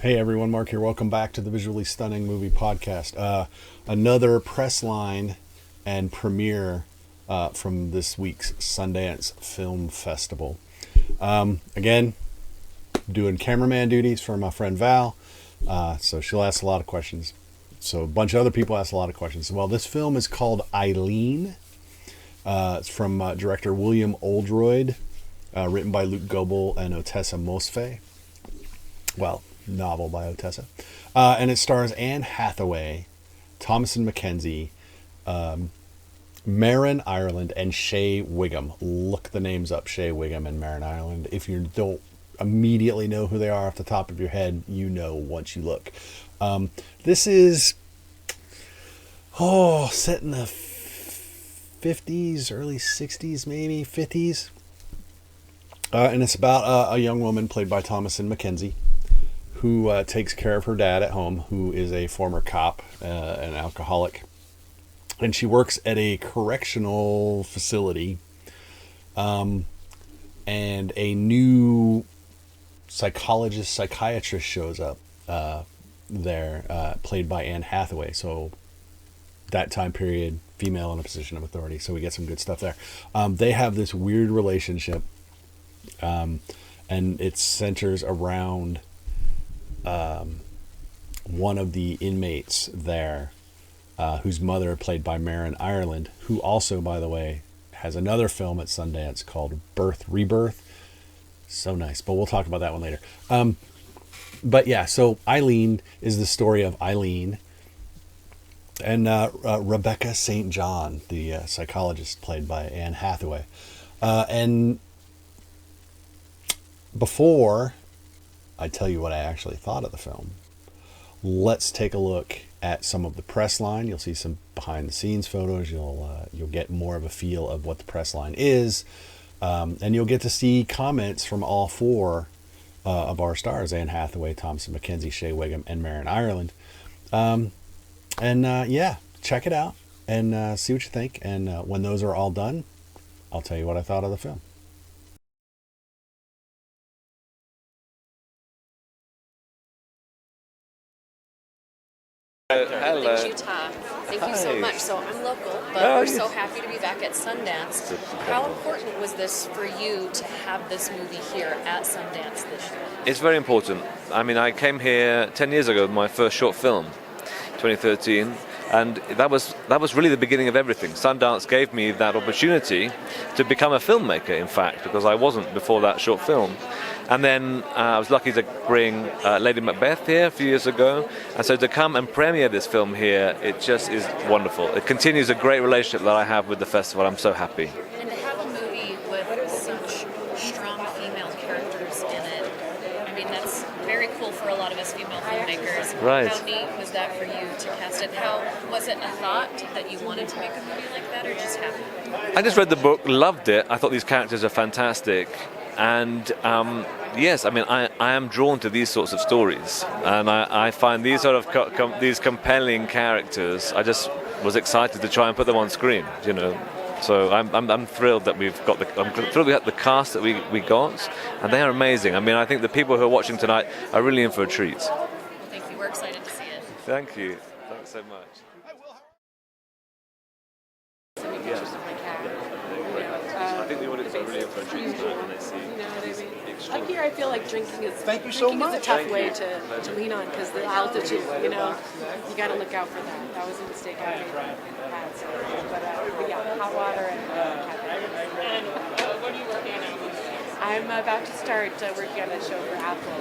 Hey everyone, Mark here. Welcome back to the Visually Stunning Movie Podcast. Another press line and premiere from this week's Sundance Film Festival. Again, doing cameraman duties for my friend Val, so she'll ask a lot of questions. So a bunch of other people ask a lot of questions. Well, this film is called Eileen. It's from director William Oldroyd, written by Luc Gobel and Otessa Mosfe. Well, novel by Otessa. And it stars Anne Hathaway, Thomasin McKenzie, Marin Ireland, and Shea Whigham. Look the names up, Shea Whigham and Marin Ireland. If you don't immediately know who they are off the top of your head, you know once you look. This is set in the 50s, early 60s, maybe 50s. And it's about a young woman played by Thomasin McKenzie, who takes care of her dad at home, who is a former cop, an alcoholic. And she works at a correctional facility. And a new psychiatrist shows up there, played by Anne Hathaway. So that time period, female in a position of authority. So we get some good stuff there. They have this weird relationship. And it centers around one of the inmates there, whose mother, played by Marin Ireland, who also, by the way, has another film at Sundance called Birth Rebirth. So nice, but we'll talk about that one later. But yeah, so Eileen is the story of Eileen and Rebecca St. John, the psychologist played by Anne Hathaway. And before I tell you what I actually thought of the film, let's take a look at some of the press line. You'll see some behind the scenes photos. You'll get more of a feel of what the press line is, and you'll get to see comments from all four of our stars: Anne Hathaway, Thomasin McKenzie, Shea Whigham, and Marin Ireland. Yeah, check it out and see what you think. And when those are all done, I'll tell you what I thought of the film. Hello. Utah. Thank you so Hi. much. So I'm local, but Oh, we're yes. so happy to be back at Sundance. How important was this for you to have this movie here at Sundance this year? It's very important. I mean, I came here 10 years ago with my first short film, 2013, and that was really the beginning of everything. Sundance gave me that opportunity to become a filmmaker, in fact, because I wasn't before that short film. And then I was lucky to bring Lady Macbeth here a few years ago. And so to come and premiere this film here, it just is wonderful. It continues a great relationship that I have with the festival. I'm so happy. And to have a movie with such strong female characters in it, I mean, that's very cool for a lot of us female filmmakers. Right. How neat was that for you to cast it? How was it a thought that you wanted to make a movie like that, or just happened? I just read the book, loved it. I thought these characters are fantastic. And yes, I mean, I am drawn to these sorts of stories, and I find these sort of these compelling characters. I just was excited to try and put them on screen, you know. So I'm thrilled that I'm thrilled we had the cast that we got, and they are amazing. I mean, I think the people who are watching tonight are really in for a treat. Well, thank you. We're excited to see it. Thank you. Thanks so much. I think the audience are really in for a treat tonight when they see. You know what I mean? Up here, I feel like drinking is Thank you so drinking is much. a tough Thank way you. to lean on because the altitude. You know, you got to look out for that. That was a mistake I made in the past. But yeah, hot water and And what are you working on now? I'm about to start working on a show for Apple.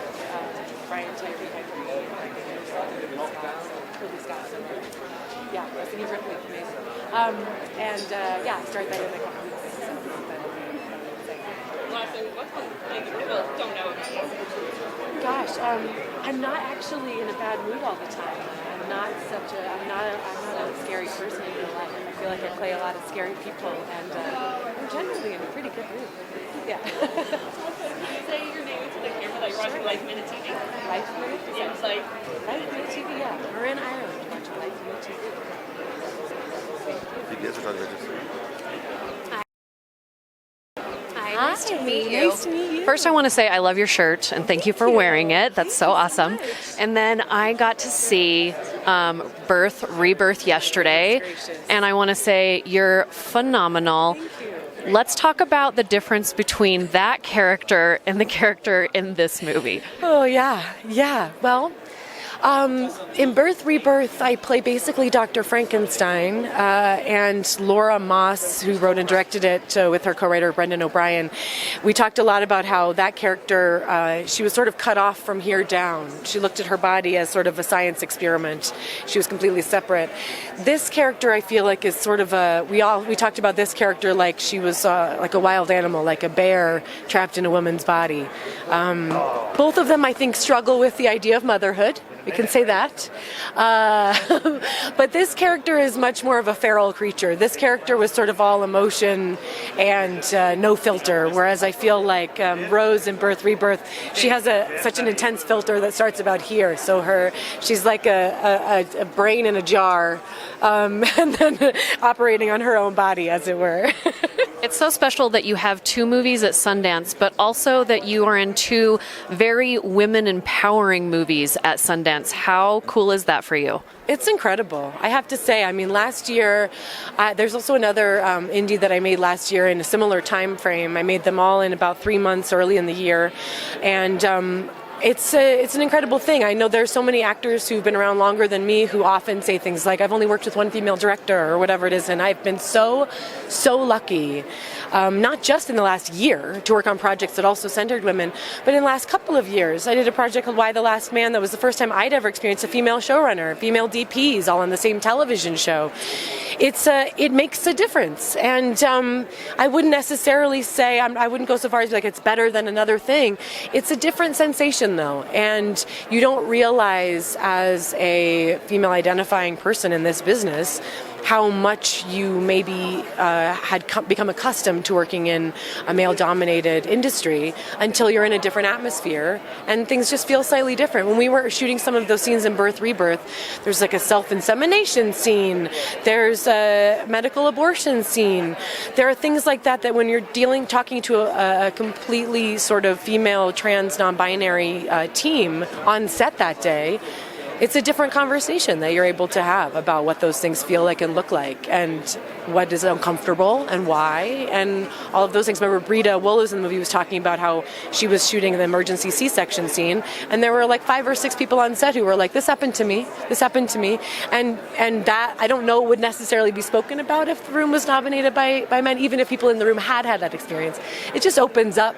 Brian Tyree, Ruby Scott. Yeah, I think he's really amazing. Start that in a couple weeks. Last thing, what's one thing that people don't know about you? Gosh, I'm not actually in a bad mood all the time. I'm not a scary person in real life. I feel like I play a lot of scary people, and I'm generally in a pretty good mood. Yeah. Say your name into the camera that you're watching Life Minute TV. Life Minute? Yeah, it's like, Life Minute TV, yeah. Marin Ireland watching Life Minute TV. You guys are talking about this. Hi, Nice to meet you. Nice to meet you. First, I want to say I love your shirt and thank you for wearing it. That's so awesome. And then I got to see Birth, Rebirth yesterday, and I want to say you're phenomenal. Let's talk about the difference between that character and the character in this movie. Oh, yeah. Well, in Birth, Rebirth, I play basically Dr. Frankenstein, and Laura Moss, who wrote and directed it with her co-writer Brendan O'Brien. We talked a lot about how that character, she was sort of cut off from here down. She looked at her body as sort of a science experiment. She was completely separate. This character, I feel like, is sort of we talked about this character like she was like a wild animal, like a bear trapped in a woman's body. Both of them, I think, struggle with the idea of motherhood. We can say that. But this character is much more of a feral creature. This character was sort of all emotion and no filter, whereas I feel like Rose in Birth, Rebirth, she has such an intense filter that starts about here. So she's like a brain in a jar, and then operating on her own body, as it were. It's so special that you have two movies at Sundance, but also that you are in two very women empowering movies at Sundance. How cool is that for you? It's incredible. I have to say, I mean, last year, there's also another indie that I made last year in a similar time frame. I made them all in about 3 months early in the year. And it's an incredible thing. I know there's so many actors who've been around longer than me who often say things like, I've only worked with one female director or whatever it is, and I've been so lucky, not just in the last year to work on projects that also centered women, but in the last couple of years. I did a project called Why the Last Man that was the first time I'd ever experienced a female showrunner, female DPs all on the same television show. It makes a difference, and I wouldn't necessarily say, I wouldn't go so far as to be like it's better than another thing. It's a different sensation though, and you don't realize as a female identifying person in this business how much you maybe had become accustomed to working in a male-dominated industry until you're in a different atmosphere, and things just feel slightly different. When we were shooting some of those scenes in Birth, Rebirth, there's like a self-insemination scene, there's a medical abortion scene. There are things like that when you're talking to a completely sort of female, trans, non-binary team on set that day. It's a different conversation that you're able to have about what those things feel like and look like, and what is uncomfortable and why, and all of those things. Remember, Brita Wolo's in the movie was talking about how she was shooting the emergency C-section scene, and there were like 5 or 6 people on set who were like, this happened to me, and that, I don't know, would necessarily be spoken about if the room was dominated by men, even if people in the room had that experience. It just opens up.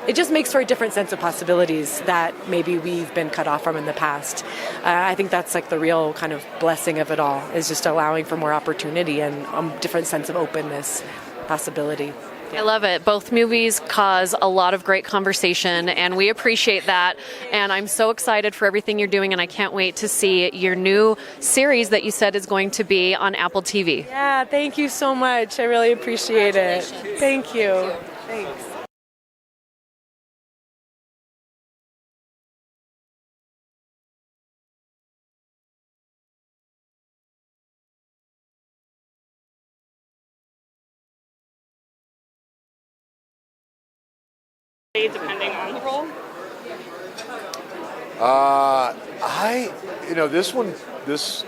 It just makes for a different sense of possibilities that maybe we've been cut off from in the past. I think that's like the real kind of blessing of it all, is just allowing for more opportunity and a different sense of openness, possibility. I love it. Both movies cause a lot of great conversation, and we appreciate that. And I'm so excited for everything you're doing, and I can't wait to see your new series that you said is going to be on Apple TV. Yeah, thank you so much. I really appreciate it. Thank you. Thanks. Depending on the role? This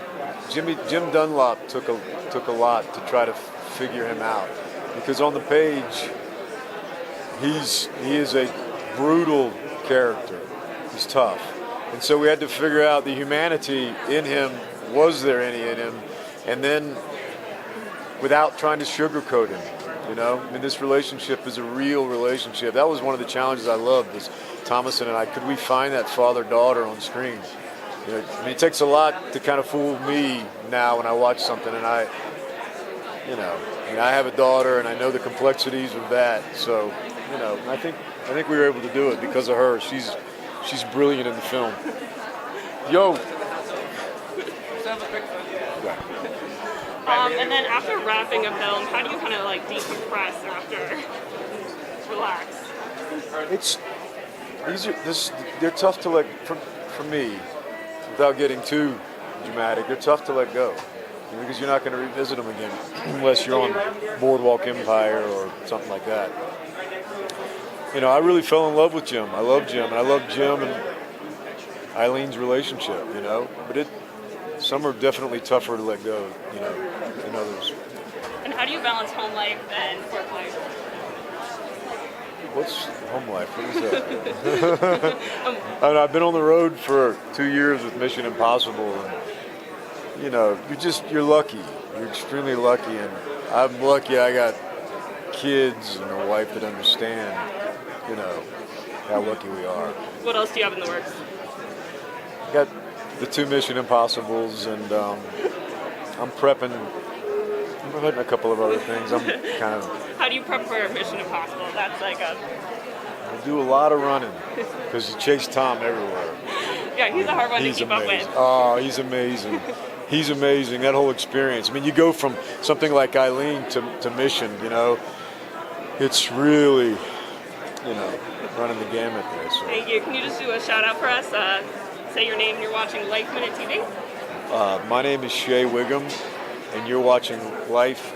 Jim Dunlop took a lot to try to figure him out, because on the page he is a brutal character. He's tough, and so we had to figure out the humanity in him. Was there any in him? And then, without trying to sugarcoat him. I mean, this relationship is a real relationship. That was one of the challenges I loved, is Thomasin and I, could we find that father-daughter on screen? It takes a lot to kind of fool me now when I watch something, and I have a daughter, and I know the complexities of that. So, I think we were able to do it because of her. She's brilliant in the film. Yo. And then after wrapping a film, how do you kind of like decompress after relax? They're tough to let, for me, without getting too dramatic, they're tough to let go. Because you're not going to revisit them again unless you're on Boardwalk Empire or something like that. I really fell in love with Jim. I love Jim, and I love Jim and Eileen's relationship, But some are definitely tougher to let go, than others. And how do you balance home life and work life? What's home life? What is that? I've been on the road for 2 years with Mission Impossible, and you're lucky. You're extremely lucky, and I'm lucky I got kids and a wife that understand, how lucky we are. What else do you have in the works? Got the 2 Mission Impossibles, and I'm prepping. I'm writing a couple of other things. I'm kind of. How do you prep for Mission Impossible? That's like I do a lot of running because you chase Tom everywhere. Yeah, he's a hard one to keep up with. Oh, he's amazing. He's amazing. That whole experience. I mean, you go from something like Eileen to Mission. It's really, running the gamut there. So. Thank you. Can you just do a shout out for us? Say your name and you're watching Life Minute TV. My name is Shea Whigham, and you're watching Life.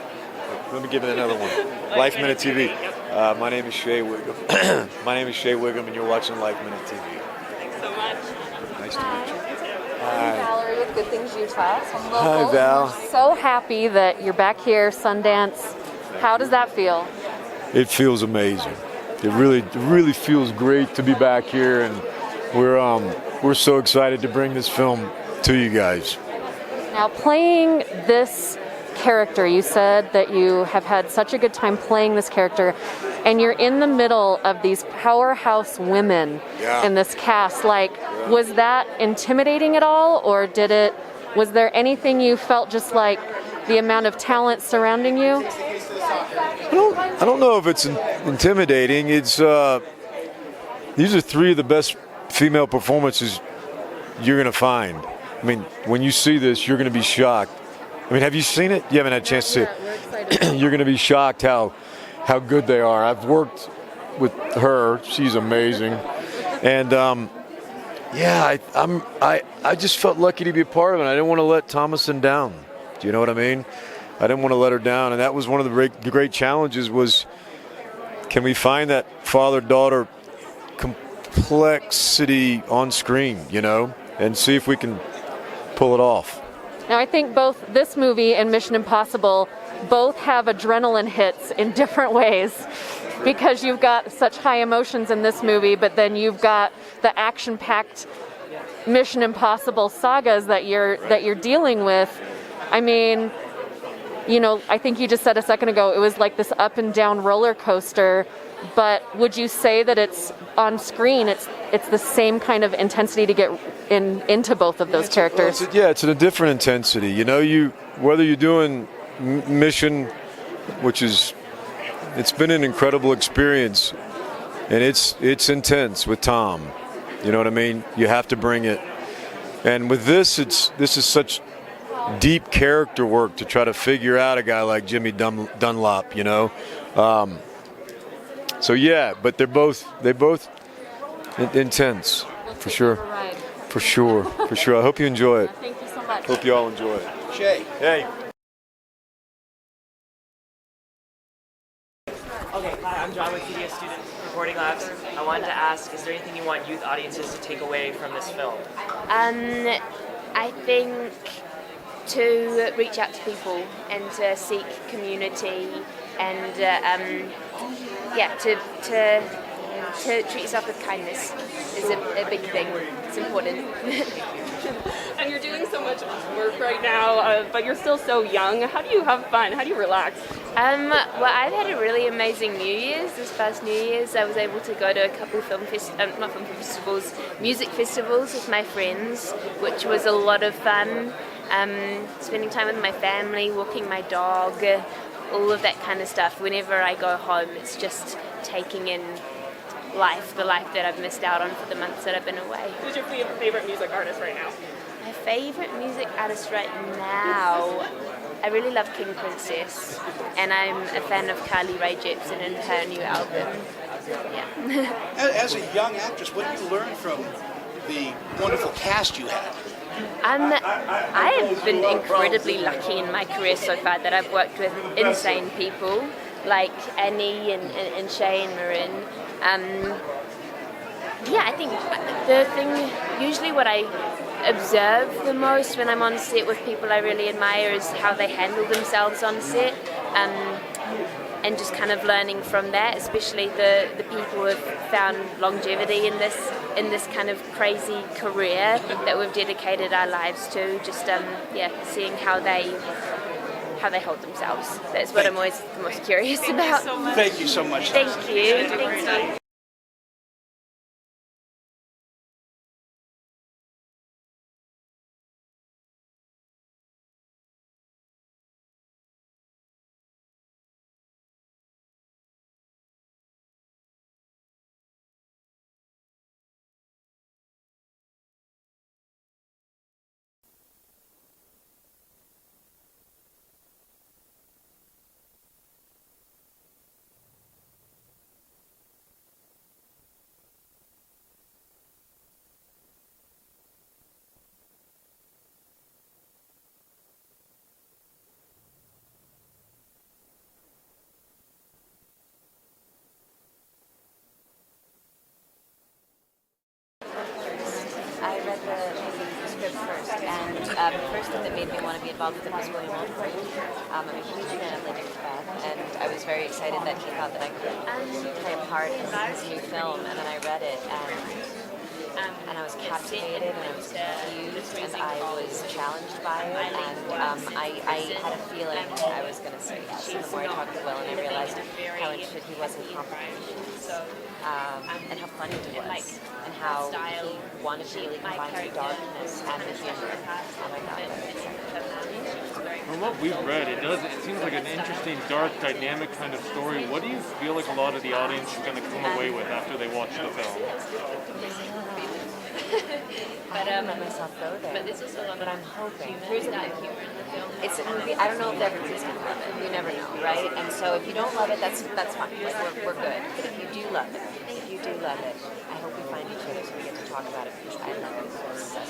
Let me give it another one. Life Minute TV. Yep. My name is Shea Whigham. My name is Shea Whigham, and you're watching Life Minute TV. Thanks so much. Nice to meet you. I'm Valerie with Good Things Utah. So I'm Hi, local. Val. So happy that you're back here, Sundance. How does that feel? It feels amazing. It really feels great to be back here, and we're so excited to bring this film to you guys. Now, playing this character, you said that you have had such a good time playing this character, and you're in the middle of these powerhouse women in this cast. Was that intimidating at all, or was there anything you felt just like the amount of talent surrounding you? I don't know if it's intimidating. It's these are 3 of the best female performances you're going to find. I mean, when you see this, you're going to be shocked. I mean, have you seen it? You haven't had a chance to see it. We're excited. You're going to be shocked how good they are. I've worked with her. She's amazing. And I just felt lucky to be a part of it. I didn't want to let Thomasin down. Do you know what I mean? I didn't want to let her down, and that was one of the great challenges was, can we find that father-daughter complexity on screen, and see if we can pull it off. Now, I think both this movie and Mission Impossible both have adrenaline hits in different ways, because you've got such high emotions in this movie, but then you've got the action-packed Mission Impossible sagas that you're dealing with. I mean, I think you just said a second ago it was like this up and down roller coaster, but would you say that it's on screen, it's the same kind of intensity to get into both of those characters? It's in a different intensity. Whether you're doing Mission, which it's been an incredible experience, and it's intense with Tom. You know what I mean? You have to bring it. And with this is such deep character work to try to figure out a guy like Jimmy Dunlop, but they're both intense, for sure. For sure. I hope you enjoy it. Thank you so much. Hope you all enjoy it. Shea. Hey. Okay, hi, I'm John with CDS Student Recording Labs. I wanted to ask, is there anything you want youth audiences to take away from this film? I think to reach out to people and to seek community and to treat yourself with kindness is a big thing. It's important. And you're doing so much work right now, but you're still so young. How do you have fun? How do you relax? Well, I've had a really amazing New Year's. This past New Year's, I was able to go to a couple music festivals with my friends, which was a lot of fun. Spending time with my family, walking my dog, all of that kind of stuff. Whenever I go home, it's just taking in the life that I've missed out on for the months that I've been away. Who's your favorite music artist right now? My favorite music artist right now, I really love King Princess, and I'm a fan of Carly Rae Jepsen and her new album. Yeah. As a young actress, what did you learn from the wonderful cast you had? I have been incredibly lucky in my career so far that I've worked with insane people like Annie and Shea and Marin. Yeah, I think the thing, usually what I observe the most when I'm on set with people I really admire is how they handle themselves on set, and just kind of learning from that, especially the people who have found longevity in this kind of crazy career that we've dedicated our lives to. Just seeing how they hold themselves. That's what I'm always the most curious about. Thank you so much. Thank you. Thank you. I read the script first, and the first thing that made me want to be involved with it was William Oldbury. I'm a huge fan of Lady Macbeth, and I was very excited that he thought that I could play a part in his new film, and then I read it, and I was captivated, and I was confused, and I was challenged by it, and I had a feeling I was going to say yes. And the more I talked to Will, and I realized how interested he was in competitions, and how funny he was, and how he wanted to really combine the darkness and the humor. Oh my God. From what we've read, it seems like an interesting, dark, dynamic kind of story. What do you feel like a lot of the audience is going to come away with after they watch the film? I haven't let myself go there, but I'm hoping. It's a movie. I don't know if everybody's going to love it. You never know, right? And so if you don't love it, that's fine. Like we're good. But if you do love it, I hope we find each other so we get to talk about it, because I love it so.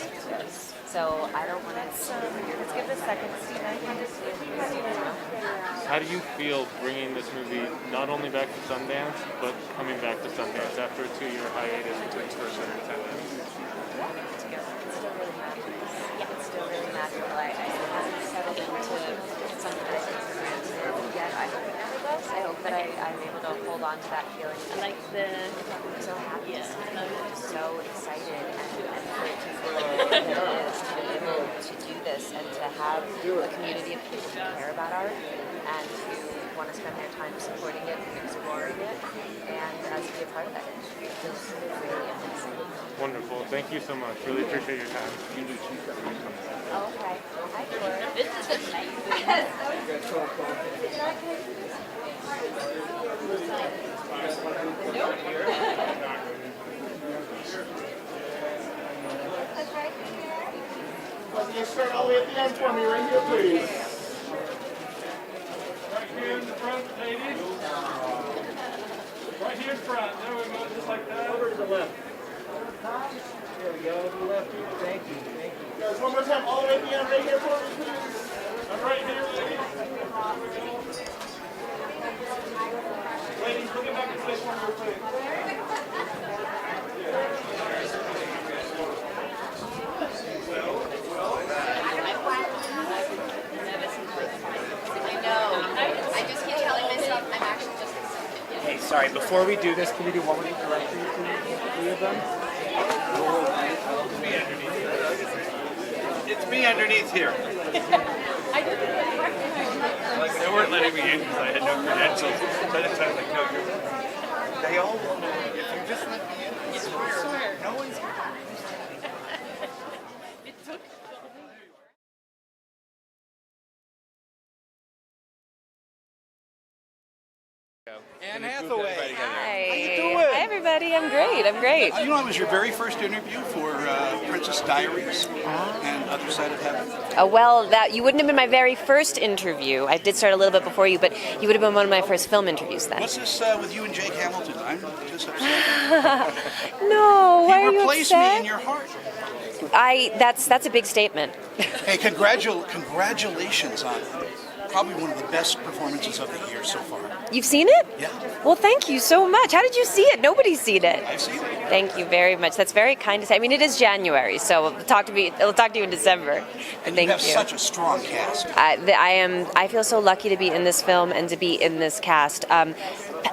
So I don't want to. Let's give it a second. How do you feel bringing this movie not only back to Sundance, but coming back to Sundance after a 2-year hiatus between first and attendance? It's still really magical. I haven't settled into some kind of thing yet. I hope it never does. I hope that I'm able to hold on to that feeling. I'm so happy. I'm so excited, and for it to grow as it is, to be able to do this and to have a community of people who care about art and who want to spend their time supporting it and exploring it, and to be a part of that. It feels really amazing. Wonderful. Thank you so much. Really appreciate your time. Oh, okay. Hi, Cora. Let me start all the way at the end for me, right here, please. Right here in the front, ladies. Right here in front. There we go, just like that. Over to the left. There we go, to the left. Thank you, thank you. Guys, one more time, all the way at the end, right here for me, please. I'm right here, ladies. Ladies, looking back at this one real quick. Hey, sorry, before we do this, can we do one with directly to the three of them? It's me underneath here. They weren't letting me in because I had no credentials. So I just was like, no, They all want to. If you just let me in, I swear, no one's here. Anne Hathaway. Hi. How you doing? Hi, everybody. I'm great. You know, it was your very first interview for Princess Diaries and Other Side of Heaven. Well, that you wouldn't have been my very first interview. I did start a little bit before you, but you would have been one of my first film interviews then. What's this with you and Jake Hamilton? I'm just upset. No, why are He you replaced upset? me in your heart. That's a big statement. Hey, congratulations on probably one of the best performances of the year so far. You've seen it? Yeah. Well, thank you so much. How did you see it? Nobody's seen it. I've seen it. Thank you very much. That's very kind to say. I mean, it is January, so we'll talk to you in December. And Thank you have such a strong cast. I feel so lucky to be in this film and to be in this cast.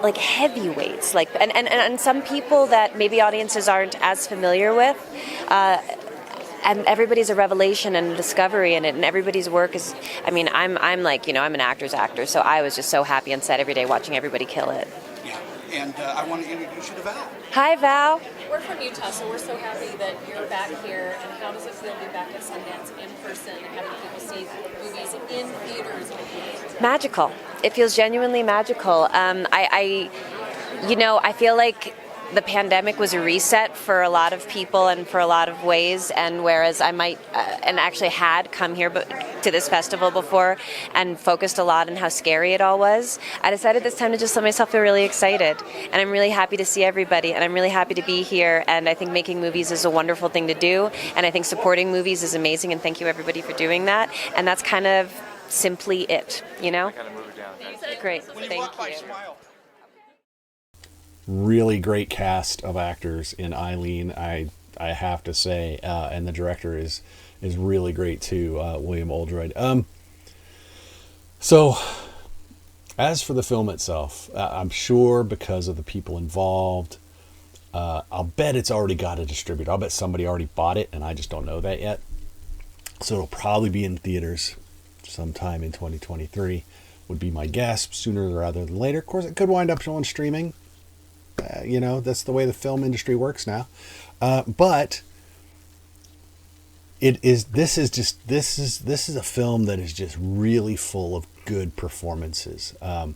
Like heavyweights, like and some people that maybe audiences aren't as familiar with. And everybody's a revelation and a discovery in it, and everybody's work is. I mean, I'm like, I'm an actor's actor, so I was just so happy on set every day watching everybody kill it. Yeah, and I want to introduce you to Val. Hi, Val. We're from Utah, so we're so happy that you're back here. And how does it feel to be back at Sundance in person and having people see movies in theaters? Magical. It feels genuinely magical. I feel like the pandemic was a reset for a lot of people and for a lot of ways, and whereas I might and actually had come here to this festival before and focused a lot on how scary it all was, I decided this time to just let myself feel really excited, and I'm really happy to see everybody, and I'm really happy to be here, and I think making movies is a wonderful thing to do, and I think supporting movies is amazing, and thank you everybody for doing that, and that's kind of simply it, Great, thank you. Really great cast of actors in Eileen, I have to say, and the director is really great too, William Oldroyd. So, as for the film itself, I'm sure because of the people involved, I'll bet it's already got a distributor. I'll bet somebody already bought it, and I just don't know that yet. So it'll probably be in theaters sometime in 2023, would be my guess, sooner rather than later. Of course, it could wind up on streaming. That's the way the film industry works now. But this is a film that is just really full of good performances from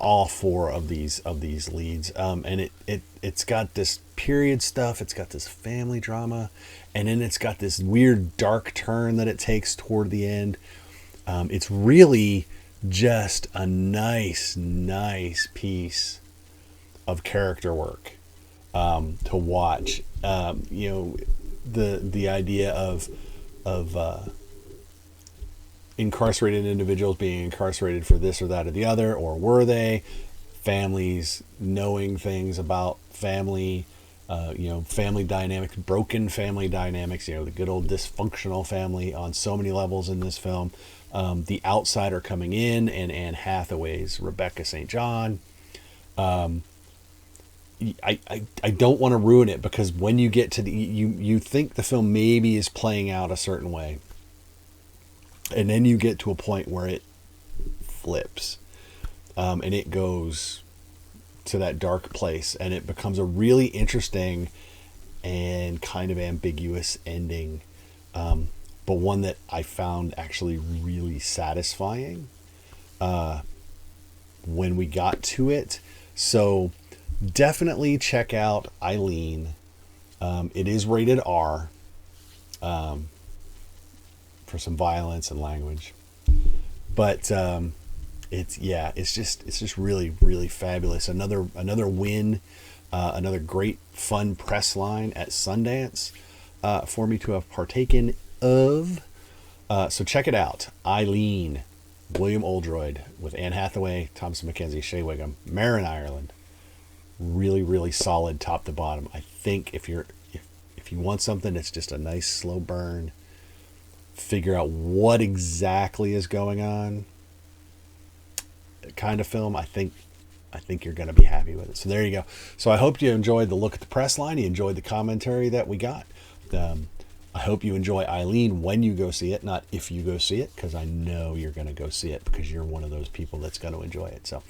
all four of these leads. And it's got this period stuff, it's got this family drama, and then it's got this weird dark turn that it takes toward the end. It's really just a nice piece of character work to watch. The idea of incarcerated individuals being incarcerated for this or that or the other, or were they? Families knowing things about family, family dynamics, broken family dynamics, the good old dysfunctional family on so many levels in this film. The outsider coming in, and Anne Hathaway's Rebecca St. John. I don't want to ruin it, because when you get to you think the film maybe is playing out a certain way, and then you get to a point where it flips, and it goes to that dark place, and it becomes a really interesting and kind of ambiguous ending, but one that I found actually really satisfying when we got to it. So definitely check out Eileen. It is rated R for some violence and language, but it's just really fabulous. Another win, another great fun press line at Sundance for me to have partaken of. So check it out, Eileen, William Oldroyd, with Anne Hathaway, Thomasin McKenzie, Shea Whigham, Marin Ireland. Really solid top to bottom. I think if you want something that's just a nice slow burn, figure out what exactly is going on kind of film, I think you're going to be happy with it. So there you go. So I hope you enjoyed the look at the press line. You enjoyed the commentary that we got. I hope you enjoy Eileen when you go see it, not if you go see it, because I know you're going to go see it, because you're one of those people that's going to enjoy it. So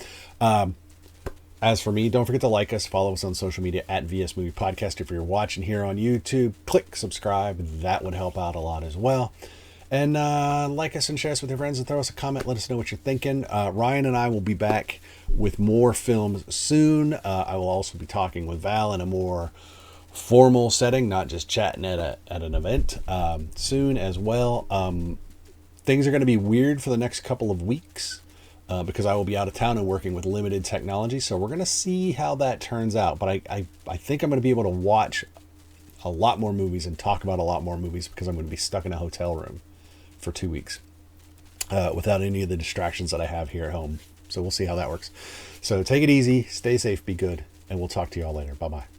as for me, don't forget to like us, follow us on social media at VS Movie Podcast. If you're watching here on YouTube, click subscribe. That would help out a lot as well. And like us and share us with your friends, and throw us a comment. Let us know what you're thinking. Ryan and I will be back with more films soon. I will also be talking with Val in a more formal setting, not just chatting at an event soon as well. Things are going to be weird for the next couple of weeks. Because I will be out of town and working with limited technology. So we're going to see how that turns out. But I think I'm going to be able to watch a lot more movies and talk about a lot more movies, because I'm going to be stuck in a hotel room for 2 weeks without any of the distractions that I have here at home So we'll see how that works. So take it easy, stay safe, be good, and we'll talk to you all later. Bye-bye.